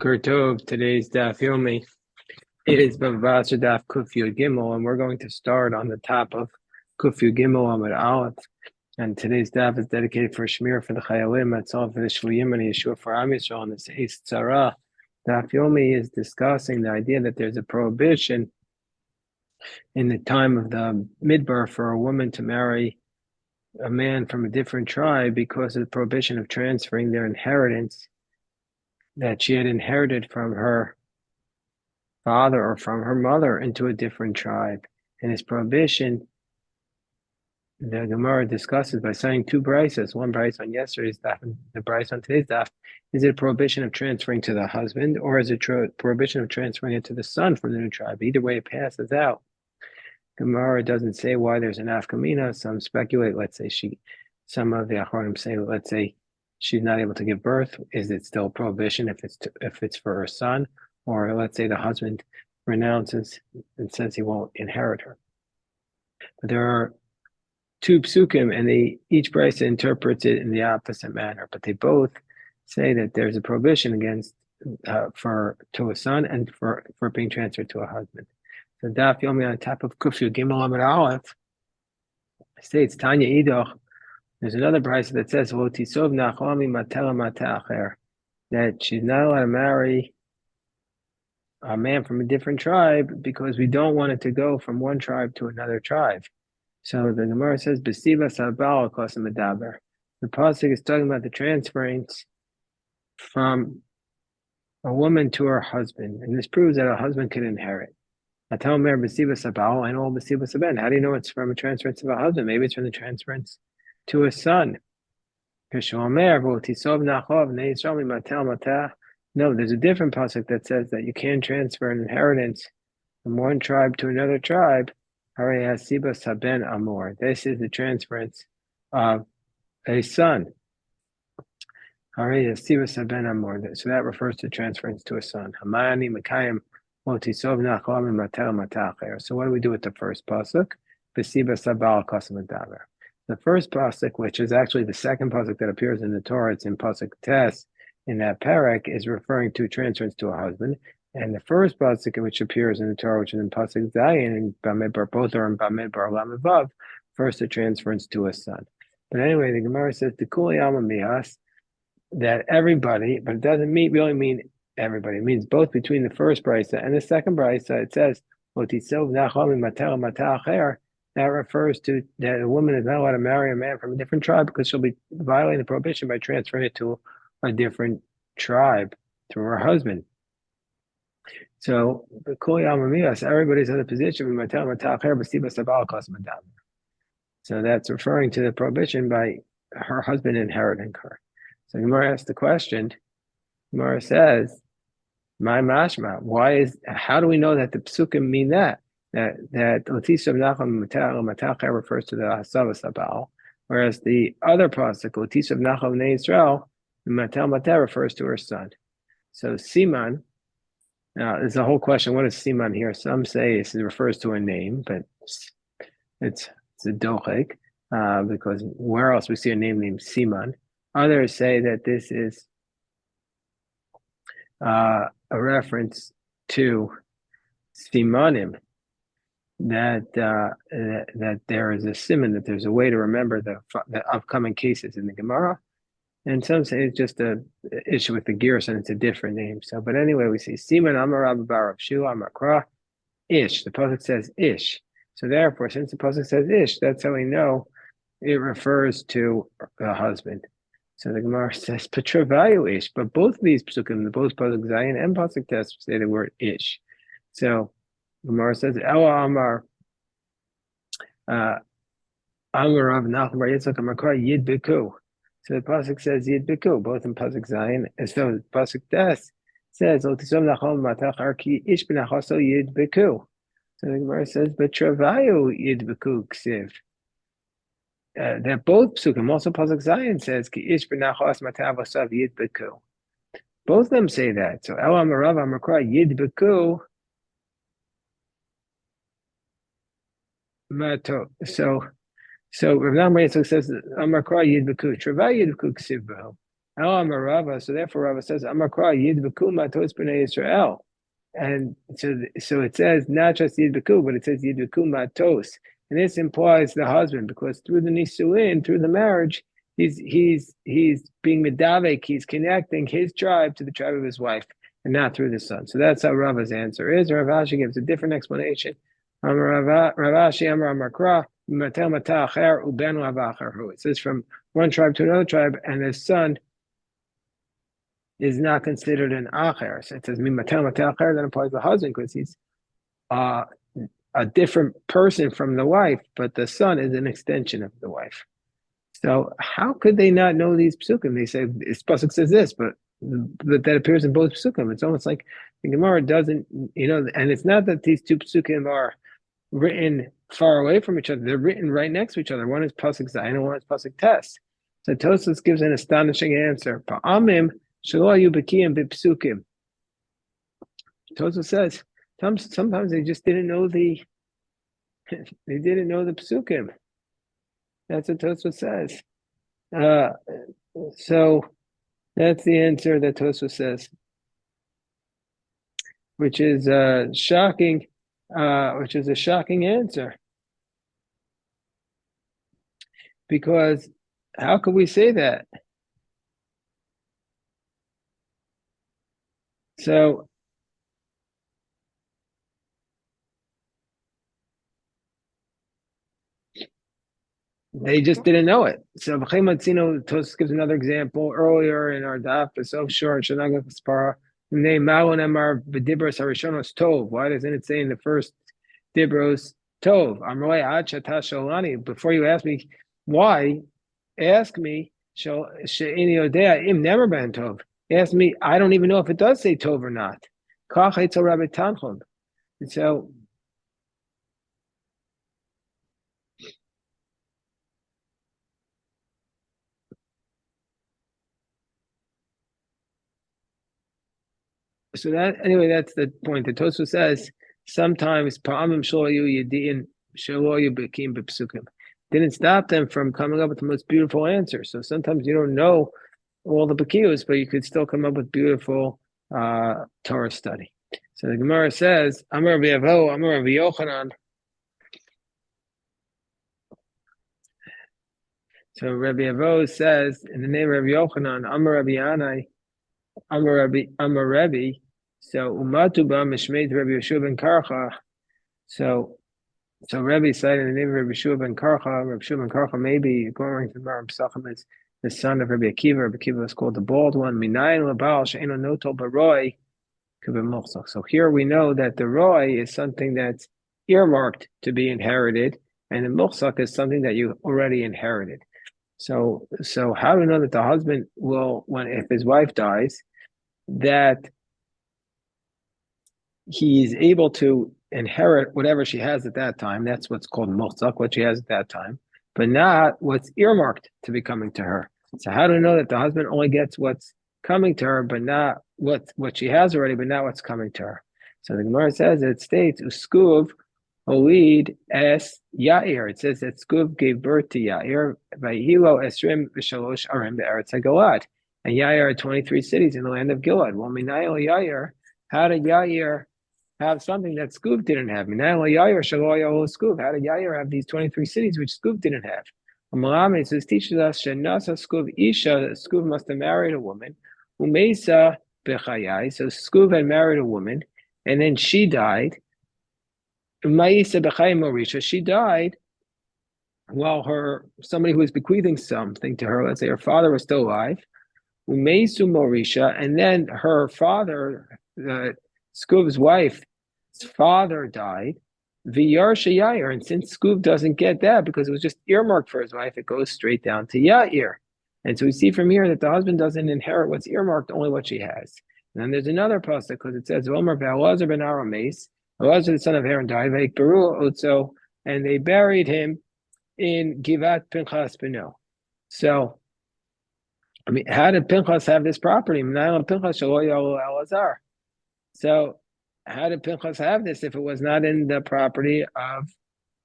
Tov. Today's daf yomi is Bava Basra daf Kuf Yud Gimel, and we're going to start on the top of Kuf Yud Gimel Amud Aleph. And today's daf is dedicated for Shmir for the Chayalim, Matzal for the Shvuyim, and Yeshua for Am Yisrael. And this Eis Tzara daf yomi is discussing the idea that there's a prohibition in the time of the Midbar for a woman to marry a man from a different tribe because of the prohibition of transferring their inheritance that she had inherited from her father or from her mother into a different tribe. And this prohibition, the Gemara discusses by citing two brises. One brise on yesterday's daf and the brise on today's daf. Is it a prohibition of transferring to the husband, or is it a prohibition of transferring it to the son from the new tribe? Either way, it passes out. Gemara doesn't say why there's an afkamina. Some speculate. Some of the Achronim say, let's say she's not able to give birth. Is it still a prohibition if it's for her son? Or let's say the husband renounces and says he won't inherit her. But there are two psukim, and each brisa interprets it in the opposite manner. But they both say that there's a prohibition against to a son and for being transferred to a husband. So Daf Yomi on top of Kuf Yud Gimel Amud Aleph states Tanya Idoch. There's another brisa that says V'tisov Nachami Matela Mata Acher, that she's not allowed to marry a man from a different tribe because we don't want it to go from one tribe to another tribe. So the Gemara says, "B'siva sabal kosim medaber." The pasuk is talking about the transference from a woman to her husband, and this proves that a husband can inherit. Ataomer b'siva sabal and all b'siva saben. How do you know it's from a transference of a husband? Maybe it's from the transference to a son. No, there's a different pasuk that says that you can transfer an inheritance from one tribe to another tribe. This is the transference of a son. So that refers to transference to a son. So what do we do with the first pasuk? The first pasuk, which is actually the second pasuk that appears in the Torah, it's in pasuk Tes, in that parak, is referring to transference to a husband. And the first pasuk which appears in the Torah, which is in pasuk Zayin and Bamidbar, both are in Bamidbar Lamivav, first the transference to a son. But anyway, the Gemara says the Kuli Alma Mihas, that everybody, but it doesn't really mean everybody. It means both between the first brisa and the second brisa. It says Otisov Nachami Matela Mata Acher. That refers to that a woman is not allowed to marry a man from a different tribe because she'll be violating the prohibition by transferring it to a different tribe through her husband. So everybody's in a position. So that's referring to the prohibition by her husband inheriting her. So Gemara asks the question. Gemara says, "My mashma. How do we know that the psukim mean that Otisov Nacham Matachar refers to the Hasavas Sabal, whereas the other pasuk Otisov Nacham Nei Yisrael Matel Mateh refers to her son." So Siman. Now, there's a whole question. What is Siman here? Some say it refers to a name, but it's a dochek, because where else we see a name named Siman? Others say that this is a reference to Simanim, that there is a siman, that there's a way to remember the upcoming cases in the Gemara. And some say it's just an issue with the gears and it's a different name. So, but anyway, we see Siman Amar Rabba Bar Shu Amar Kra Ish. The pasuk says Ish. So therefore, since the pasuk says Ish, that's how we know it refers to the husband. So the Gemara says Petravayu Ish. But both of these psukim, both pasuk Zayin and pasuk Tes, say the word Ish. So Gemara says Ela Amar Amar Rav Nachman Bar Yitzchak Amar Kra Yid Biku. So the pasuk says Yid Biku, both in pasuk Zayin, and so the pasuk Tes says Otisom Nachom Matachar Ki Ish B'Nachaso Yid Biku. So the Gemara says Betravayu Yid Biku Ksiv. That both psukim, also pasuk Zayin says Ki Ish B'Nachos Matavasav Yid Biku. Both of them say that. So El Amarav Amakra Yid Biku Mato. So Rav Nachman Yitzchak says Amar Kra Yid B'Ku Travay Yid B'Ku Ksiv B'Hu. Amar Rava. So therefore, Rava says, Amar Kra Yid B'Kuma Tos B'nei Israel. And so it says not just Yid B'Ku, but it says Yid B'Ku Tos. And this implies the husband, because through the Nisuin, through the marriage, he's being medavek, he's connecting his tribe to the tribe of his wife, and not through the son. So that's how Rava's answer is. Rav Ashi gives a different explanation. Rav Ashi Amar Amar Kra, it says from one tribe to another tribe, and his son is not considered an acher. So it says mimatel matel acher, that applies to the husband because he's a different person from the wife, but the son is an extension of the wife. So how could they not know these psukim? They say this pasuk says this, but that appears in both psukim. It's almost like the Gemara doesn't, and it's not that these two psukim are written far away from each other. They're written right next to each other. One is pasuk zayin and one is pasuk tes. So Tosfos gives an astonishing answer. Pa'amim shelo hayu b'kiyim b'psukim. Tosfos says sometimes they just didn't know the psukim. That's what Tosfos says. So that's the answer that Tosfos says, which is shocking. Which is a shocking answer, because how could we say that? So they just didn't know it. So Tosfos gives another example earlier in our daf. It's so short. Why doesn't it say in the first dibros tov? Before you ask me why, ask me tov. Ask me, I don't even know if it does say tov or not. So that anyway, that's the point. The Tosfos says sometimes pa'amim shloyu yedin shloyu bekim b'psukim didn't stop them from coming up with the most beautiful answer. So sometimes you don't know all the bekios, but you could still come up with beautiful Torah study. So the Gemara says, Amar Rabbi Avo, Amar Rabbi Yochanan. So Rabbi Avo says in the name of Rabbi Yochanan, Amar Rabbi Yanai, Amar Rabbi. So Umatu ba Mishmeit Rabbi Yeshua ben Karcha. So Rabbi cited in the name of Rabbi Yeshua ben Karcha. Rabbi Yeshua ben Karcha, maybe according to the Maram Pesachim, is the son of Rabbi Akiva. Rabbi Akiva was called the bald one. Minayin labal she'eno notol baroi k'b'mochzach. So here we know that the roi is something that's earmarked to be inherited, and the mochzach is something that you already inherited. So how do we know that the husband will, if his wife dies, that he's able to inherit whatever she has at that time? That's what's called mochzak, what she has at that time, but not what's earmarked to be coming to her. So how do we know that the husband only gets what's coming to her, but not what she has already, but not what's coming to her? So the Gemara says, it states, Uskuv Olid es Yair. It says that Skuv gave birth to Yair by Hilo Esrim V'Shalosh Arim Be'eretz HaGilad. And Yair had 23 cities in the land of Gilad. Well, Minayel Yair, how did Yair have something that Skuv didn't have? Minayel Yair Shaloyah Skuv. How did Yair have these 23 cities which Skuv didn't have? Malami says teaches us Shenasa Skuv Isha, that Skuv must have married a woman. Umesa Bechayai. So Skuv had married a woman, and then she died. Ma'isa b'chayim Morisha, she died while somebody who was bequeathing something to her, let's say her father was still alive. Umeisu Morisha, and then her father, Skuv's wife's father, died. V'yarsha Yair, and since Skuv doesn't get that because it was just earmarked for his wife, it goes straight down to Yair. And so we see from here that the husband doesn't inherit what's earmarked, only what she has. And then there's another pasuk because it says, Omer Elazar ben Arames, Elazar the son of Aaron died, and they buried him in Givat Pinchas Beno. So, how did Pinchas have this property? So, how did Pinchas have this if it was not in the property of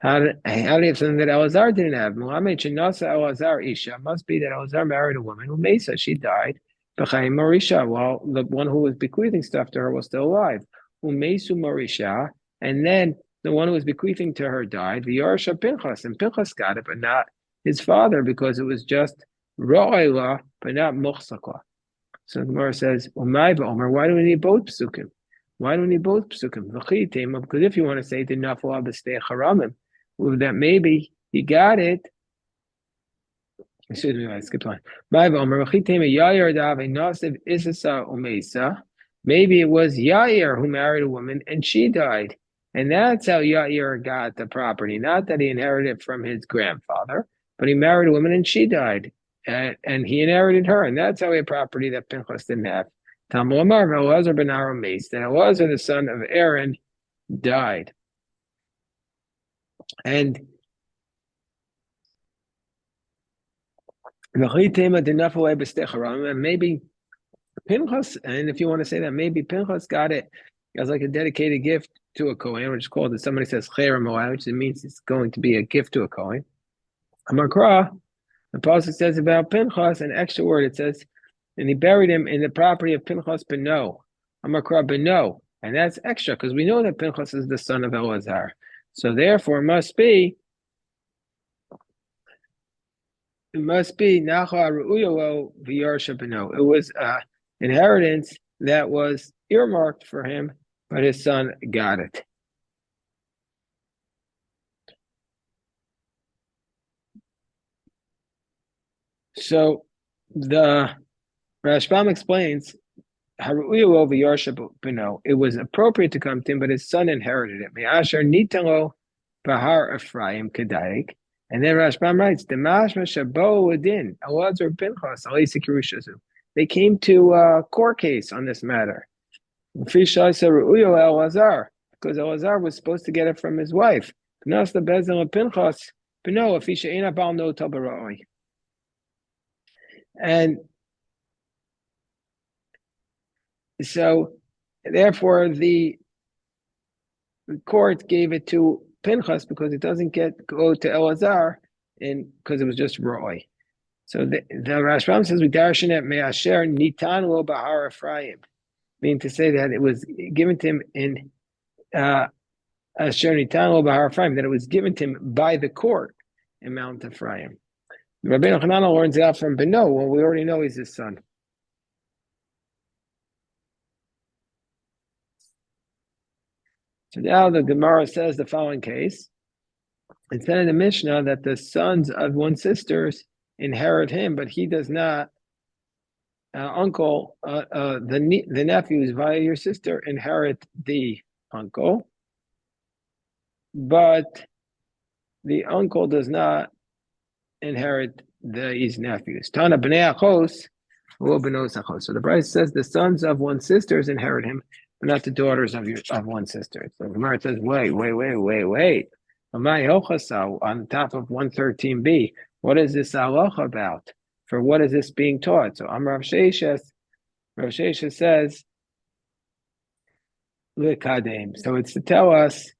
How do you have something that Elazar didn't have? Muhammad Shinasa Elazar Isha must be that Elazar married a woman who Mesa, she died. B'chaim Marisha, while the one who was bequeathing stuff to her was still alive. Umesu Marisha, and then the one who was bequeathing to her died. The Yarsha Pinchas, and Pinchas got it, but not his father, because it was just Ra'ila, but not Muchsakla. So the Gemara says, Umay Omer, why do we need both psukim? Why do we need both psukim? Because if you want to say the Nafal Abastei Charamim, that maybe he got it. Excuse me, I skipped one. Maybe it was Yair who married a woman and she died. And that's how Yair got the property. Not that he inherited it from his grandfather, but he married a woman and she died. And he inherited her. And that's how he had property that Pinchas didn't have. Talmud Amar, Elazar ben Aaron Mace, that Elazar, the son of Aaron, died. And maybe Pinchas, and if you want to say that, maybe Pinchas got it as like a dedicated gift to a Kohen, which is called, if somebody says Cher Moed, which means it's going to be a gift to a Kohen. Amakra, the pasuk says about Pinchas, an extra word, it says, and he buried him in the property of Pinchas Beno. Amakra Beno. And that's extra, because we know that Pinchas is the son of Elazar. So therefore, it must be Nacha Ru'uyo V'Yarsha Beno. It was inheritance that was earmarked for him, but his son got it. So the Rashbam explains, it was appropriate to come to him, but his son inherited it. Me'asher nitalo bahar Ephraim kedaik. And then Rashbam writes, they came to a court case on this matter. Because Elazar was supposed to get it from his wife. And so, therefore, the court gave it to Pinchas because it doesn't go to Elazar, because it was just Roy. So the Rashbam says we darshan it me'asher nitan lo bahar Ephraim, meaning to say that it was given to him in asher nitan lo bahar Ephraim, that it was given to him by the court in Mount Ephraim. Rabbeinu Hananel learns it out from Beno. Well, we already know he's his son. So now the Gemara says the following case. It said in the Mishnah that the sons of one sisters inherit him, but he does not. Uncle, the nephews via your sister inherit the uncle, but the uncle does not inherit these nephews. Tana b'nei achos, benos achos. So the Brisa says the sons of one sisters inherit him, but not the daughters of one sister. So the Gemara says, wait. On top of 113b, what is this halacha about? For what is this being taught? So Rav Sheshes says, Likadem. So it's to tell us,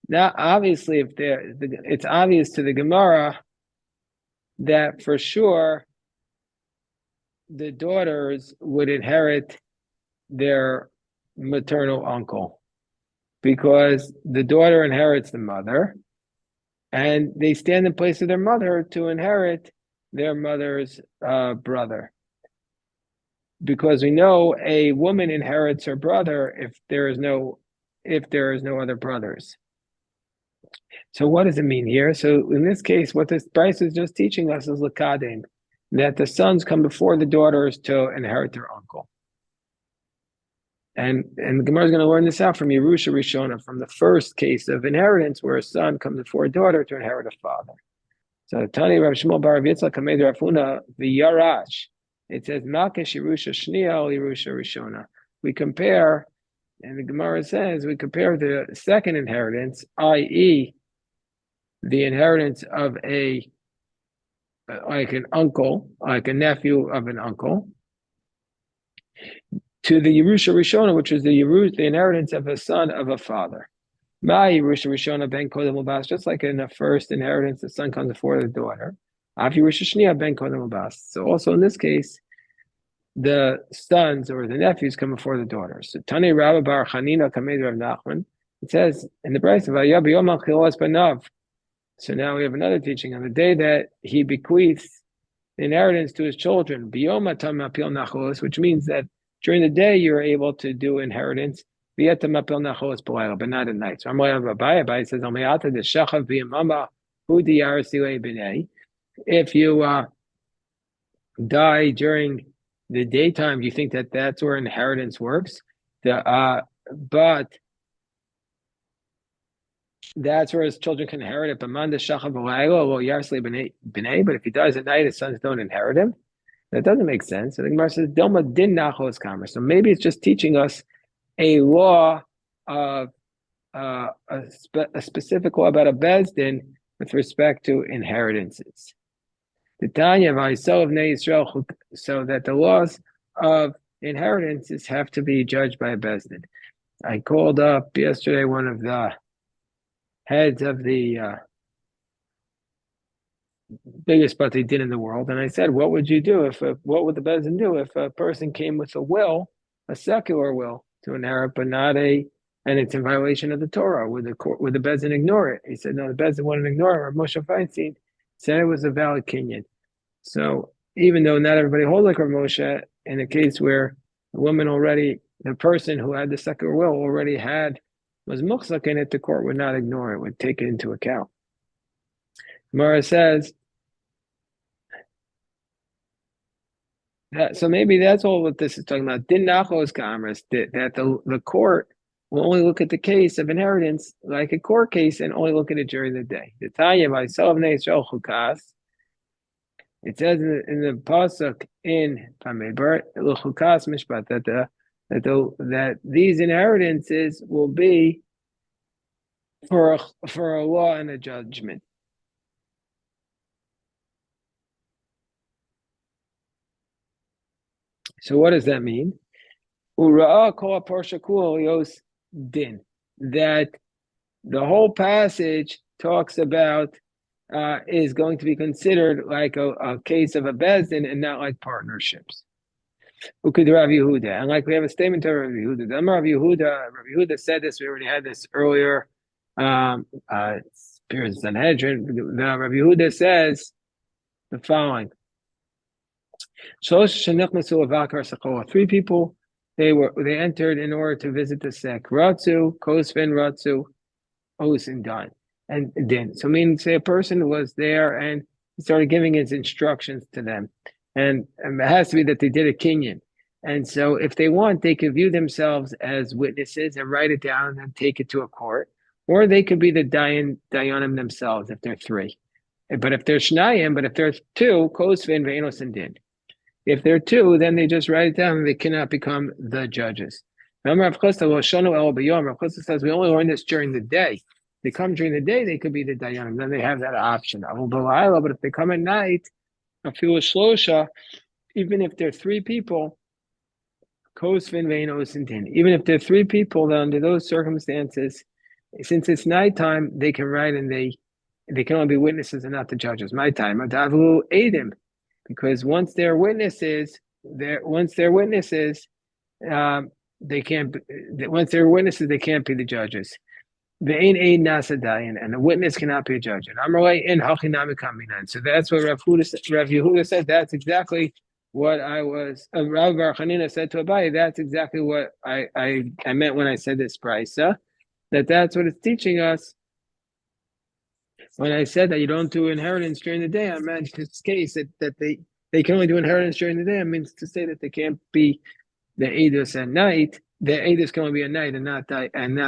now obviously it's obvious to the Gemara that for sure the daughters would inherit their maternal uncle, because the daughter inherits the mother, and they stand in place of their mother to inherit their mother's brother. Because we know a woman inherits her brother if there is no other brothers. So what does it mean here? So in this case, what this Bryce is just teaching us is lakadim, that the sons come before the daughters to inherit their uncle. And the Gemara is going to learn this out from Yerusha Rishona, from the first case of inheritance, where a son comes before a daughter to inherit a father. So Tani Rav Shmuel Bar Yitzchak Kamed Rafuna v'Yarash. It says Malkesh Yerusha Shniel Yerusha Rishona. We compare, and the Gemara says we compare the second inheritance, i.e., the inheritance of like an uncle, like a nephew of an uncle, to the Yerusha Rishona, which is the inheritance of a son of a father. Ma Yerusha Rishona ben Kodem Ubas, just like in the first inheritance, the son comes before the daughter. Av Yerusha Shnia ben Kodem Ubas. So also in this case, the sons or the nephews come before the daughters. So Tani Rabba Bar Chanina Kamed Rav Nachman. It says in the Brayso, Vayab Yom Achilas Banav. So now we have another teaching on the day that he bequeaths the inheritance to his children, Biyom Atam Apil Nacholos, which means that during the day you're able to do inheritance, Biyatam Apil Nacholos Belayla, but not at night. So Abai says, Amayata de Shachav Biyamama Hudi Yarsile B'nei. If you die during the daytime, do you think that that's where inheritance works? But that's where his children can inherit it. But if he dies at night, his sons don't inherit him. That doesn't make sense. And the Gemara says, Dilma din nachos kamer. So maybe it's just teaching us a law of a specific law about a bezdin with respect to inheritances. The Tanya of Israel, so that the laws of inheritances have to be judged by a bezdin. I called up yesterday one of the heads of the biggest bati din in the world, and I said, "What would you do what would the bezdin do if a person came with a will, a secular will, to inherit, but not and it's in violation of the Torah? Would the bezdin ignore it?" He said, "No, the bezdin wouldn't ignore it." Or Moshe Feinstein said it was a valid kinyan. So even though not everybody holds like Rav Moshe, in a case where the person who had the secular will already was muchzak in it, the court would not ignore it, would take it into account. Mara says that, so maybe that's all what this is talking about. Din nachos kamras, that the court will only look at the case of inheritance like a court case and only look at it during the day. The Tanya by Salvnei Yisrael Chukas. It says in the pasuk in Pamebar Chukas Mishpat that these inheritances will be for a law and a judgment. So what does that mean? Ura'a kol parsha kul din. That the whole passage talks about is going to be considered like a case of a bezdin and not like partnerships. Ukid Rav Yehuda, and like we have a statement of Rav Yehuda. Rav Yehuda said this. We already had this earlier. Appears in Sanhedrin. Rav Yehuda says the following: Three people they entered in order to visit the sek. Ratzu, Kosvin, Ratzu, Os, and Dan. And Din. So meaning say a person was there and he started giving his instructions to them. And it has to be that they did a kinyan. And so if they want, they could view themselves as witnesses and write it down and take it to a court. Or they could be the dayanim themselves if they're three. But if they're shnayim, but if there's two, Kosvin, Ve'enos, and Din. If they're two, then they just write it down and they cannot become the judges. Rav Chisda says we only learn this during the day. They come during the day, they could be the dayanim. Then they have that option. But if they come at night, even if they're three people, even if they're three people, then under those circumstances, since it's nighttime, they can write and they can only be witnesses and not the judges. My time, Adim, because once they're witnesses, they can't. Once they're witnesses, they can't be the judges. And a witness cannot be a judge. So that's what Rav Yehuda said. That's exactly what I was. Rav Bar Chanina said to Abai. That's exactly what I meant when I said this brisa. That's what it's teaching us. When I said that you don't do inheritance during the day, I meant this case that they can only do inheritance during the day. It means to say that they can't be the edus at night. The edus can only be at night and not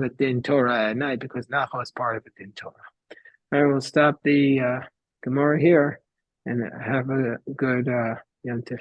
a din Torah at night because Nachal is part of the din Torah. All right, we'll stop the Gemara here and have a good Yom Tif.